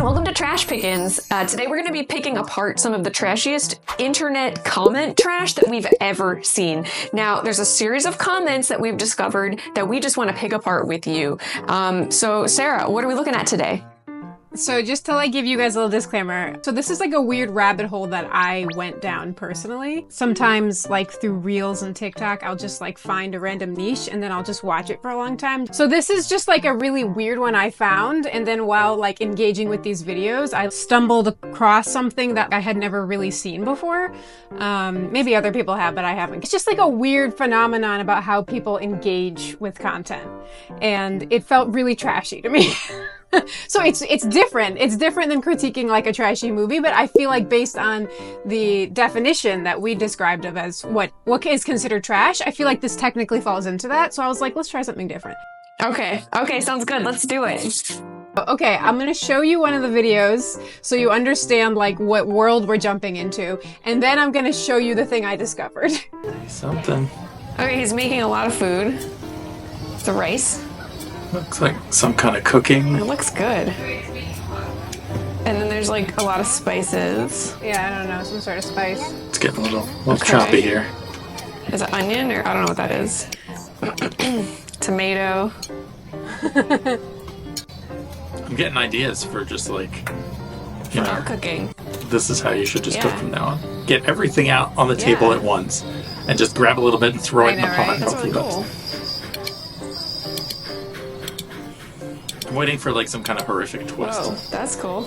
and welcome to Trash Pickins. Today we're going to be picking apart some of the trashiest internet comment trash that we've ever seen. Now, there's a series of comments that we've discovered that we just want to pick apart with you. So Sarah, what are we looking at today? So just to give you guys a little disclaimer, so this is a weird rabbit hole that I went down personally. Sometimes through Reels and TikTok, I'll just find a random niche and then I'll just watch it for a long time. So this is just a really weird one I found, and then while engaging with these videos, I stumbled across something that I had never really seen before. Maybe other people have, but I haven't. It's just a weird phenomenon about how people engage with content, and it felt really trashy to me. So it's different. It's different than critiquing a trashy movie, but I feel based on the definition that we described of as what is considered trash, I feel this technically falls into that. So I was let's try something different. Okay, sounds good. Let's do it. Okay, I'm gonna show you one of the videos so you understand what world we're jumping into, and then I'm gonna show you the thing I discovered. Something. Okay, he's making a lot of food. The rice. Looks like some kind of cooking. It looks good. And then there's a lot of spices. Yeah, I don't know, some sort of spice. It's getting a little choppy here. Is it onion or I don't know what that is. Tomato. I'm getting ideas for just For cooking. This is how you should just cook from now on. Get everything out on the table at once and just grab a little bit and throw it in the pot. Right? That's really cool. I'm waiting for some kind of horrific twist. Whoa, that's cool.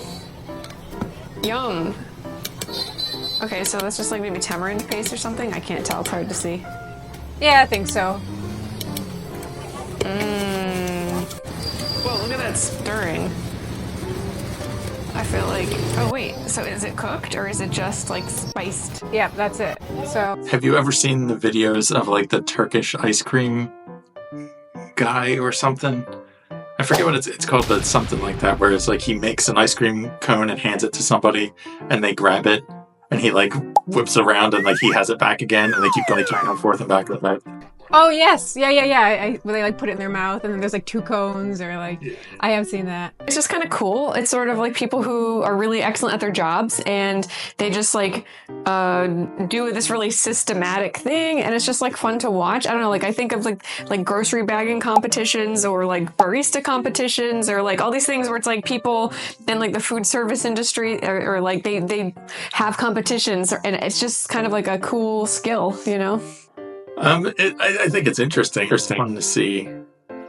Yum. Okay, so that's just maybe tamarind paste or something? I can't tell, it's hard to see. Yeah, I think so. Whoa, look at that stirring. I feel oh wait, so is it cooked or is it just spiced? Yeah, that's it. So. Have you ever seen the videos of the Turkish ice cream guy or something? I forget what it's called, but it's something like that, where it's he makes an ice cream cone and hands it to somebody, and they grab it, and he whips it around, and he has it back again, and they keep going back and forth and back and back. Oh yes, yeah. Where they put it in their mouth, and then there's two cones, or I have seen that. It's just kind of cool. It's sort of people who are really excellent at their jobs, and they just do this really systematic thing, and it's just fun to watch. I don't know, I think of grocery bagging competitions, or barista competitions, or all these things where it's people in the food service industry, or they have competitions, and it's just kind of a cool skill, you know. I think it's interesting to see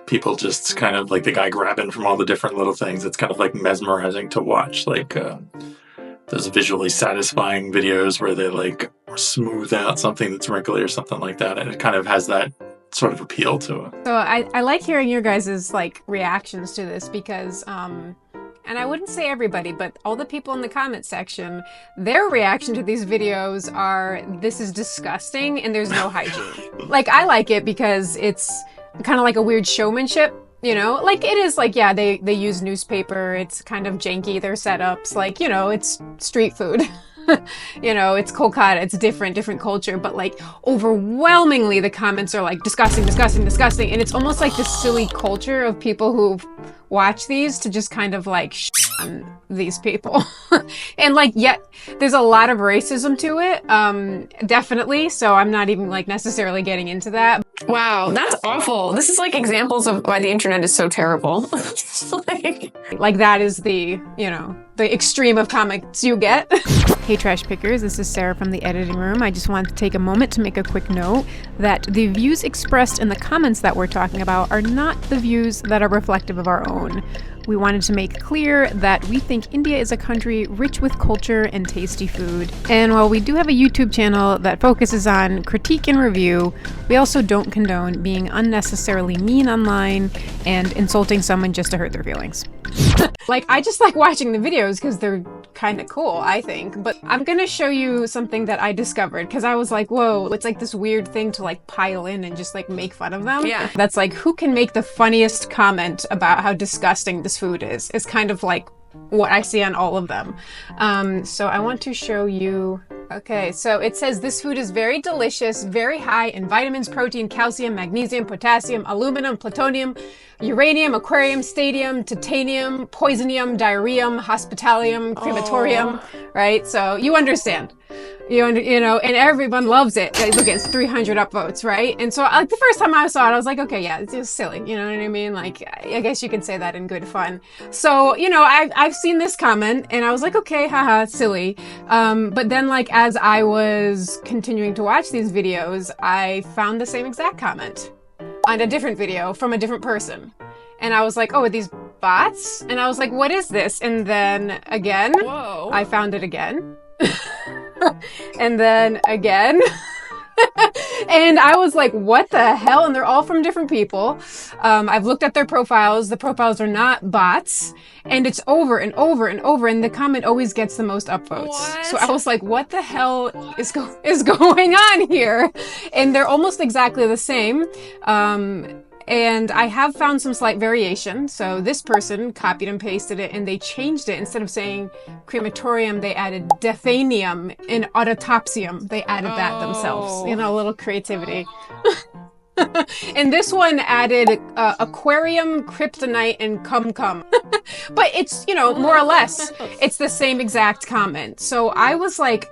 people just kind of the guy grabbing from all the different little things. It's kind of mesmerizing to watch, those visually satisfying videos where they smooth out something that's wrinkly or something like that, and it kind of has that sort of appeal to it. So I like hearing your guys' reactions to this, because and I wouldn't say everybody, but all the people in the comment section, their reaction to these videos are, this is disgusting and there's no hygiene. I like it because it's kind of a weird showmanship, you know? It is yeah, they use newspaper, it's kind of janky, their setups, it's street food. It's Kolkata, it's different culture, but overwhelmingly the comments are disgusting, and it's almost this silly culture of people who watch these to just kind of shit on these people. And yet there's a lot of racism to it, definitely, so I'm not even necessarily getting into that. Wow, that's awful. This is examples of why the internet is so terrible. That is the extreme of comments you get. Hey Trash Pickers, this is Sarah from the editing room. I just wanted to take a moment to make a quick note that the views expressed in the comments that we're talking about are not the views that are reflective of our own. We wanted to make clear that we think India is a country rich with culture and tasty food. And while we do have a YouTube channel that focuses on critique and review, we also don't condone being unnecessarily mean online and insulting someone just to hurt their feelings. I just like watching the videos because they're kind of cool, I think. But I'm gonna show you something that I discovered, because I was whoa, it's this weird thing to pile in and just make fun of them. Yeah. That's who can make the funniest comment about how disgusting this food is. It's kind of what I see on all of them. So I want to show you Okay, so it says this food is very delicious, very high in vitamins, protein, calcium, magnesium, potassium, aluminum, plutonium, uranium, aquarium, stadium, titanium, poisonium, diarrheum, hospitalium, crematorium, right? So you understand. You know, and everyone loves it. Like, look, it's 300 upvotes, right? And so, like, the first time I saw it, I was like, okay, yeah, it's just silly. You know what I mean? Like, I guess you can say that in good fun. So, you know, I've seen this comment, and I was like, okay, haha, silly. But then, like, as I was continuing to watch these videos, I found the same exact comment on a different video from a different person. And I was like, oh, are these bots? And I was like, what is this? And then again, Whoa. I found it again. And then again. And I was like, what the hell? And they're all from different people. I've looked at their profiles. The profiles are not bots. And it's over and over and over. And the comment always gets the most upvotes. What? So I was like, what the hell is going on here? And they're almost exactly the same. And I have found some slight variation. So this person copied and pasted it, and they changed it. Instead of saying crematorium, they added deathanium, and autopsium. They added that themselves. You know, a little creativity. And this one added aquarium, kryptonite, and cum. But it's, you know, more or less, it's the same exact comment. So I was like,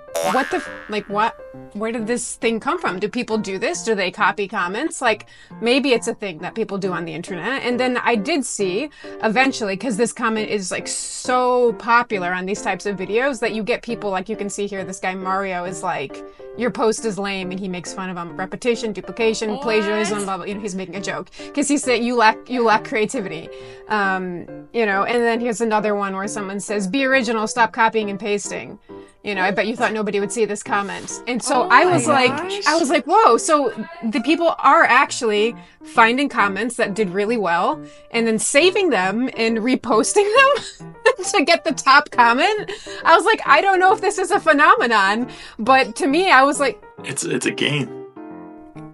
what? Where did this thing come from? Do people do this? Do they copy comments? Like, maybe it's a thing that people do on the internet. And then I did see eventually, because this comment is like so popular on these types of videos, that you get people like, you can see here, this guy Mario is like, your post is lame, and he makes fun of them. Repetition, duplication, plagiarism, blah, blah, you know, he's making a joke. Because he said, you lack creativity. You know, and then here's another one where someone says, be original, stop copying and pasting. You know, I bet you thought nobody would see this comment. And so I was like, whoa, so the people are actually finding comments that did really well and then saving them and reposting them to get the top comment. I was like, I don't know if this is a phenomenon, but to me, I was like, It's a game.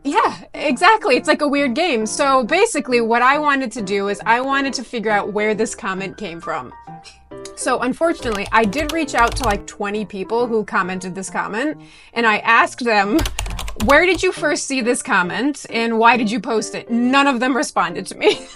yeah, exactly. It's like a weird game. So basically what I wanted to do is I wanted to figure out where this comment came from. So unfortunately, I did reach out to like 20 people who commented this comment, and I asked them, where did you first see this comment and why did you post it? None of them responded to me.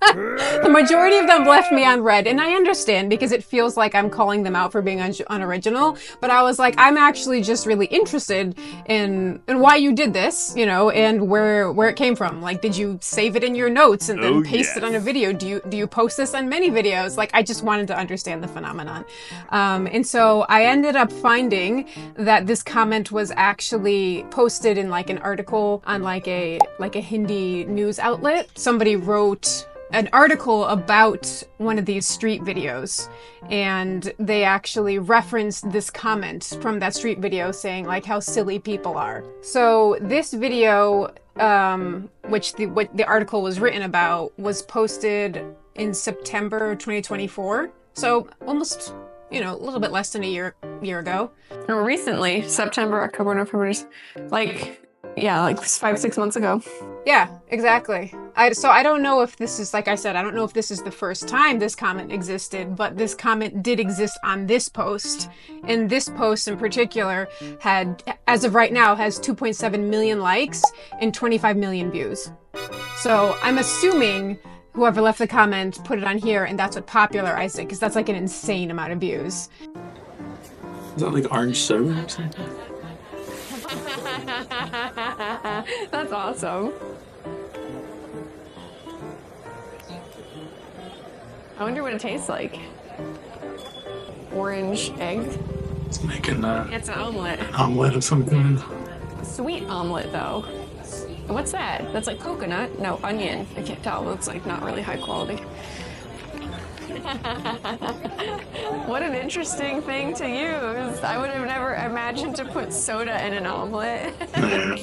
The majority of them left me unread, and I understand because it feels like I'm calling them out for being unoriginal, but I was like, I'm actually just really interested in why you did this, you know, and where it came from. Like, did you save it in your notes and then paste it on a video? Do you post this on many videos? Like, I just wanted to understand the phenomenon. And so I ended up finding that this comment was actually posted in like an article on like a Hindi news outlet. Somebody wrote an article about one of these street videos, and they actually referenced this comment from that street video saying like how silly people are. So this video, what the article was written about, was posted in September 2024. So almost, you know, a little bit less than a year ago. Or recently, September, October, November, like 5-6 months ago. Yeah, exactly. So I don't know if this is, like I said, I don't know if this is the first time this comment existed, but this comment did exist on this post. And this post in particular had, as of right now, has 2.7 million likes and 25 million views. So I'm assuming whoever left the comment put it on here, and that's what popularized it, because that's like an insane amount of views. Is that like orange soda or something? That's awesome. I wonder what it tastes like. Orange egg. It's making It's an omelet. an omelet of some kind. Sweet omelet, though. What's that? That's like coconut. No, onion. I can't tell. It looks like not really high quality. What an interesting thing to use. I would have never imagined to put soda in an omelet. Yeah.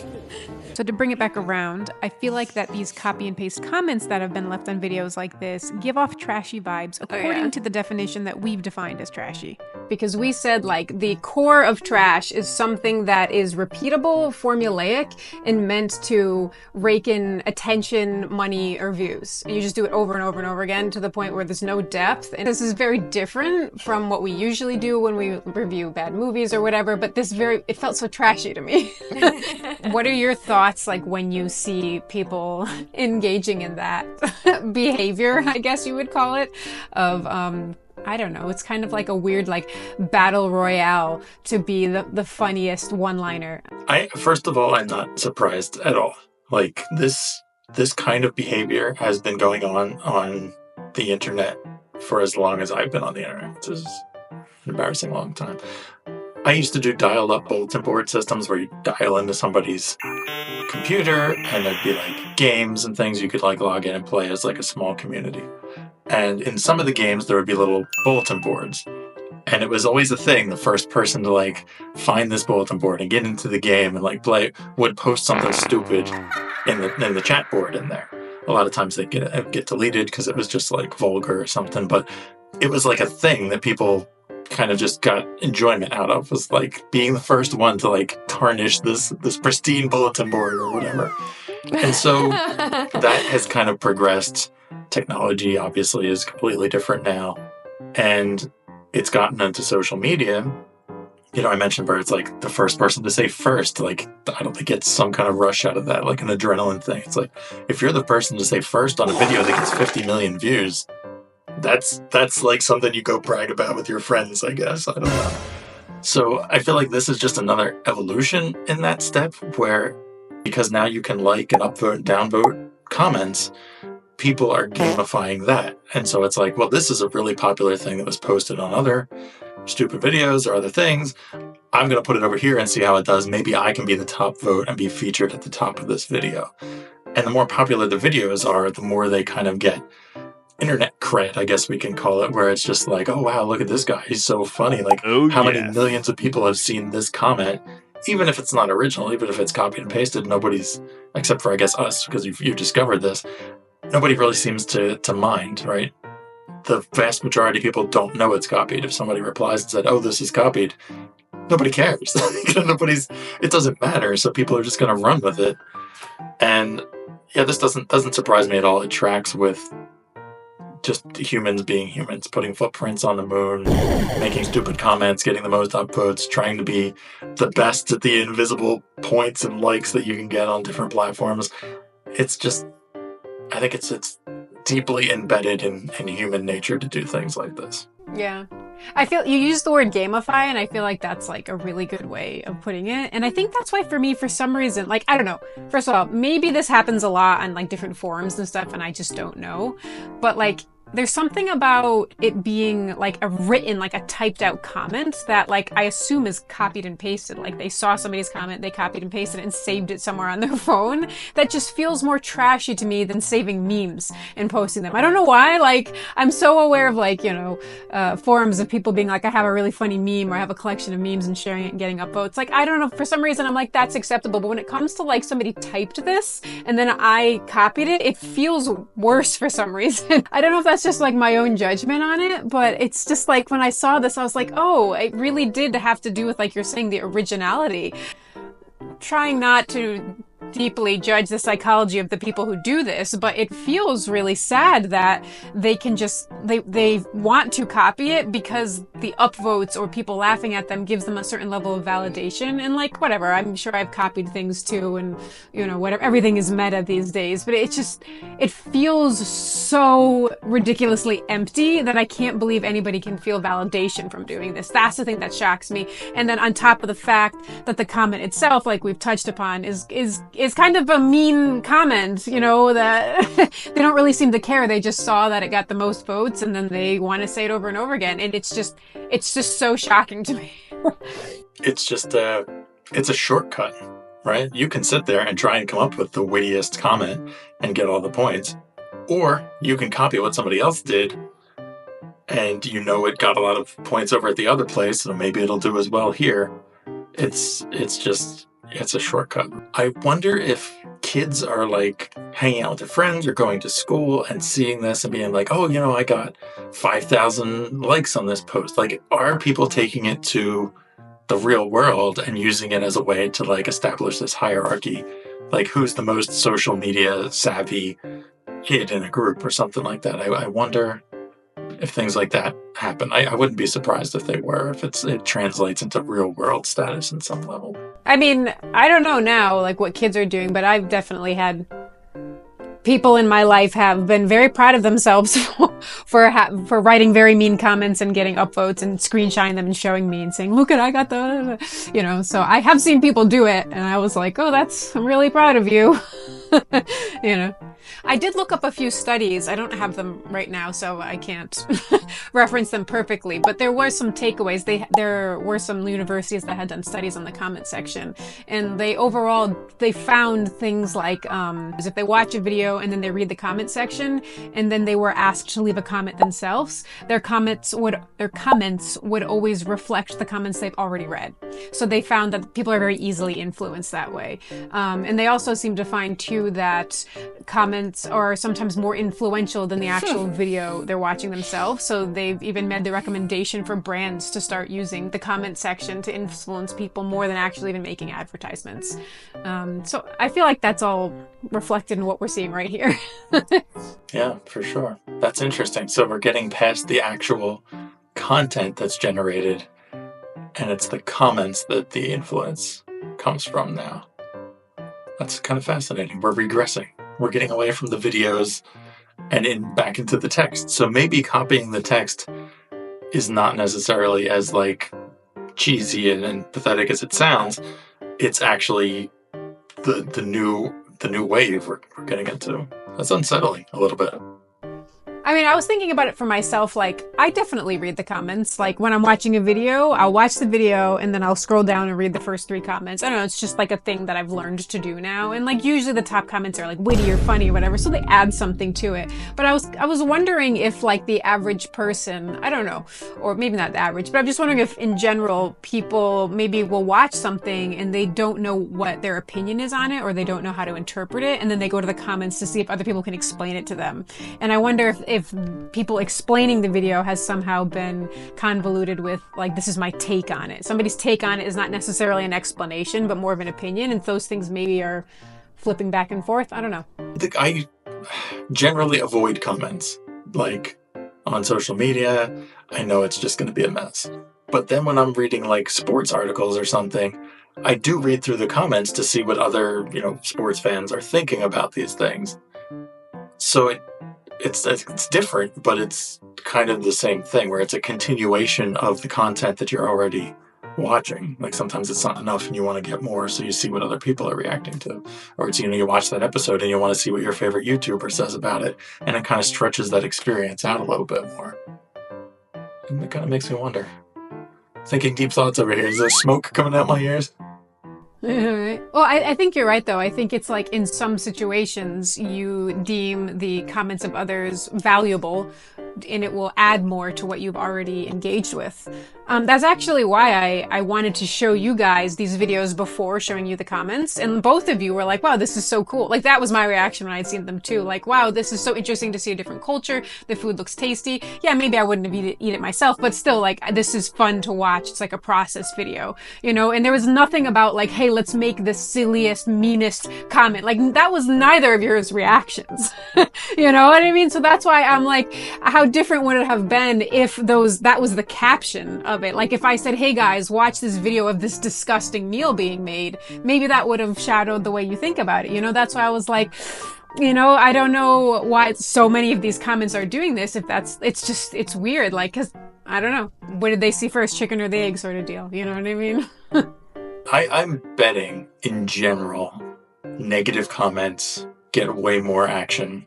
So to bring it back around, I feel like that these copy and paste comments that have been left on videos like this give off trashy vibes according to the definition that we've defined as trashy. Because we said like the core of trash is something that is repeatable, formulaic, and meant to rake in attention, money, or views. And you just do it over and over and over again to the point where there's no depth. And this is very different from what we usually do when we review bad movies or whatever, but it felt so trashy to me. What are your thoughts like when you see people engaging in that behavior, I guess you would call it, of I don't know, it's kind of like a weird like battle royale to be the funniest one-liner. First of all, I'm not surprised at all. Like this kind of behavior has been going on the internet for as long as I've been on the internet. This is an embarrassing long time. I used to do dial-up bulletin board systems where you dial into somebody's computer and there'd be like games and things you could like log in and play as like a small community. And in some of the games there would be little bulletin boards. And it was always a thing, the first person to like find this bulletin board and get into the game and like play would post something stupid in the chat board in there. A lot of times they'd get deleted because it was just like vulgar or something, but it was like a thing that people kind of just got enjoyment out of, was like being the first one to like tarnish this pristine bulletin board or whatever. And so that has kind of progressed. Technology obviously is completely different now, and it's gotten into social media. You know, I mentioned where it's like the first person to say first, like I don't think it's some kind of rush out of that, like an adrenaline thing. It's like if you're the person to say first on a video that gets 50 million views, that's like something you go brag about with your friends, I guess. I don't know. So I feel like this is just another evolution in that step where, because now you can like and upvote and downvote comments, people are gamifying that. And so it's like, well, this is a really popular thing that was posted on other stupid videos or other things. I'm going to put it over here and see how it does. Maybe I can be the top vote and be featured at the top of this video. And the more popular the videos are, the more they kind of get internet cred, I guess we can call it, where it's just like, oh, wow, look at this guy. He's so funny. Like, how many millions of people have seen this comment? Even if it's not original, even if it's copied and pasted, nobody's, except for, I guess, us, because you discovered this, nobody really seems to mind, right? The vast majority of people don't know it's copied. If somebody replies and said, oh, this is copied, nobody cares. It doesn't matter. So people are just going to run with it. And yeah, this doesn't surprise me at all. It tracks with just humans being humans, putting footprints on the moon, making stupid comments, getting the most upvotes, trying to be the best at the invisible points and likes that you can get on different platforms. It's just, I think it's deeply embedded in human nature to do things like this. Yeah. I feel you use the word gamify, and I feel like that's like a really good way of putting it. And I think that's why for me, for some reason, like, I don't know. First of all, maybe this happens a lot on like different forums and stuff, and I just don't know. But like, there's something about it being like a written, like a typed out comment that like I assume is copied and pasted. Like they saw somebody's comment, they copied and pasted it and saved it somewhere on their phone. That just feels more trashy to me than saving memes and posting them. I don't know why. Like I'm so aware of like, you know, forums of people being like, I have a really funny meme or I have a collection of memes and sharing it and getting upvotes. Like, I don't know, for some reason I'm like, that's acceptable. But when it comes to like somebody typed this and then I copied it, it feels worse for some reason. I don't know if that's just like my own judgment on it, but it's just like when I saw this, I was like, oh, it really did have to do with, like you're saying, the originality. Trying not to deeply judge the psychology of the people who do this, but it feels really sad that they can just, they want to copy it because the upvotes or people laughing at them gives them a certain level of validation. And like, whatever, I'm sure I've copied things too, and you know, whatever, everything is meta these days, but it's just, it feels so ridiculously empty that I can't believe anybody can feel validation from doing this. That's the thing that shocks me. And then on top of the fact that the comment itself, like we've touched upon, is kind of a mean comment, you know, that they don't really seem to care. They just saw that it got the most votes and then they want to say it over and over again. And it's just so shocking to me. It's just, it's a shortcut, right? You can sit there and try and come up with the wittiest comment and get all the points. Or you can copy what somebody else did and you know it got a lot of points over at the other place, so maybe it'll do as well here. It's just, It's a shortcut. I wonder if kids are like hanging out with their friends or going to school and seeing this and being like, oh, I got 5,000 likes on this post. Like, are people taking it to the real world and using it as a way to like establish this hierarchy? Like, who's the most social media savvy kid in a group or something like that? I wonder if things like that happen. I wouldn't be surprised if they were, if it translates into real world status in some level. I mean, I don't know now, like, what kids are doing, but I've definitely had people in my life have been very proud of themselves for writing very mean comments and getting upvotes and screenshotting them and showing me and saying, look at, I got the, so I have seen people do it. And I was like, oh, I'm really proud of you. I did look up a few studies. I don't have them right now, so I can't reference them perfectly, but there were some takeaways. There were some universities that had done studies on the comment section, and they found things like, if they watch a video and then they read the comment section, and then they were asked to leave a comment themselves, their comments would always reflect the comments they've already read. So they found that people are very easily influenced that way. And they also seem to find too that comments are sometimes more influential than the actual video they're watching themselves. So they've even made the recommendation for brands to start using the comment section to influence people more than actually even making advertisements. So I feel like that's all reflected in what we're seeing right here. Yeah, for sure. That's interesting. So we're getting past the actual content that's generated, and it's the comments that the influence comes from now. That's kind of fascinating. We're regressing. We're getting away from the videos and back into the text. So maybe copying the text is not necessarily as like cheesy and pathetic as it sounds. It's actually the new wave we're getting into. That's unsettling a little bit. I mean, I was thinking about it for myself. Like, I definitely read the comments. Like, when I'm watching a video, I'll watch the video and then I'll scroll down and read the first 3 comments. I don't know, it's just like a thing that I've learned to do now. And like, usually the top comments are like witty or funny or whatever, so they add something to it. But I was wondering if like the average person, I don't know, or maybe not the average, but I'm just wondering if in general people maybe will watch something and they don't know what their opinion is on it, or they don't know how to interpret it, and then they go to the comments to see if other people can explain it to them. And I wonder if people explaining the video has somehow been convoluted with like, this is my take on it. Somebody's take on it is not necessarily an explanation, but more of an opinion, and those things maybe are flipping back and forth. I don't know. I generally avoid comments. Like, on social media, I know it's just going to be a mess. But then when I'm reading like sports articles or something, I do read through the comments to see what other, sports fans are thinking about these things. So it's different, but it's kind of the same thing, where it's a continuation of the content that you're already watching. Like, sometimes it's not enough and you want to get more, so you see what other people are reacting to. Or it's, you watch that episode and you want to see what your favorite YouTuber says about it, and it kind of stretches that experience out a little bit more. And it kind of makes me wonder. Thinking deep thoughts over here. Is there smoke coming out my ears? Well, I think you're right, though. I think it's like in some situations you deem the comments of others valuable, and it will add more to what you've already engaged with. That's actually why I wanted to show you guys these videos before showing you the comments, and both of you were like, wow, this is so cool. Like, that was my reaction when I'd seen them too. Like, wow, this is so interesting to see a different culture. The food looks tasty. Yeah, maybe I wouldn't have eat it myself, but still, like, this is fun to watch. It's like a process video, and there was nothing about like, hey, let's make the silliest, meanest comment. Like, that was neither of your reactions. You know what I mean? So that's why I'm like, how different would it have been if that was the caption of it? Like, if I said, hey guys, watch this video of this disgusting meal being made, maybe that would have shadowed the way you think about it. That's why I was like, I don't know why so many of these comments are doing this. If it's weird. Like, cause I don't know, what did they see first, chicken or the egg sort of deal? You know what I mean? I'm betting, in general, negative comments get way more action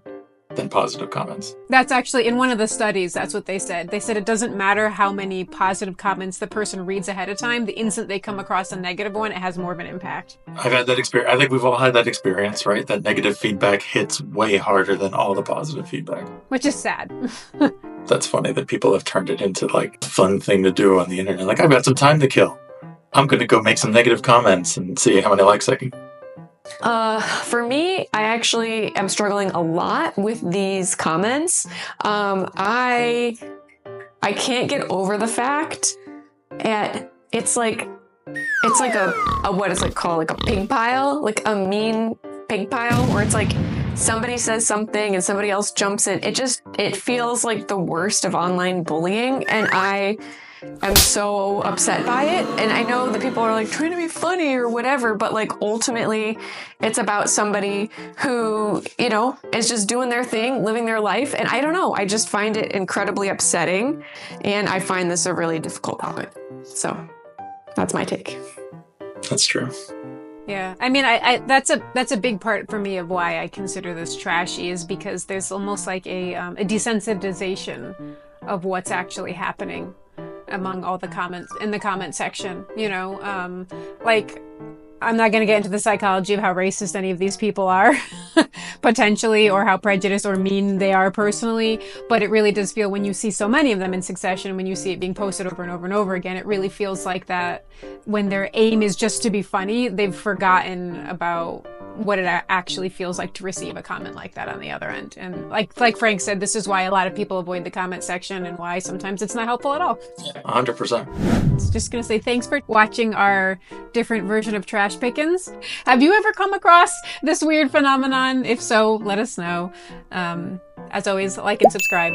than positive comments. That's actually, in one of the studies, that's what they said. They said it doesn't matter how many positive comments the person reads ahead of time. The instant they come across a negative one, it has more of an impact. I've had that experience. I think we've all had that experience, right? That negative feedback hits way harder than all the positive feedback. Which is sad. That's funny that people have turned it into, like, a fun thing to do on the internet. Like, I've got some time to kill. I'm going to go make some negative comments and see how many likes I can. For me, I actually am struggling a lot with these comments. I can't get over the fact that it's like a what is it called? Like a pig pile, like a mean pig pile, where it's like somebody says something and somebody else jumps in. It feels like the worst of online bullying, and I am so upset by it. And I know that people are like trying to be funny or whatever, but like ultimately it's about somebody who, you know, is just doing their thing, living their life. And I don't know, I just find it incredibly upsetting. And I find this a really difficult topic. So that's my take. That's true. Yeah, I mean, I that's a big part for me of why I consider this trashy, is because there's almost like a desensitization of what's actually happening among all the comments in the comment section. You know, like, I'm not going to get into the psychology of how racist any of these people are, potentially, or how prejudiced or mean they are personally, but it really does feel, when you see so many of them in succession, when you see it being posted over and over and over again, it really feels like that when their aim is just to be funny, they've forgotten about what it actually feels like to receive a comment like that on the other end. And like Frank said, this is why a lot of people avoid the comment section, and why sometimes it's not helpful at all. 100%. Just gonna say thanks for watching our different version of Trash Pickins. Have you ever come across this weird phenomenon? If so, let us know. As always, like and subscribe.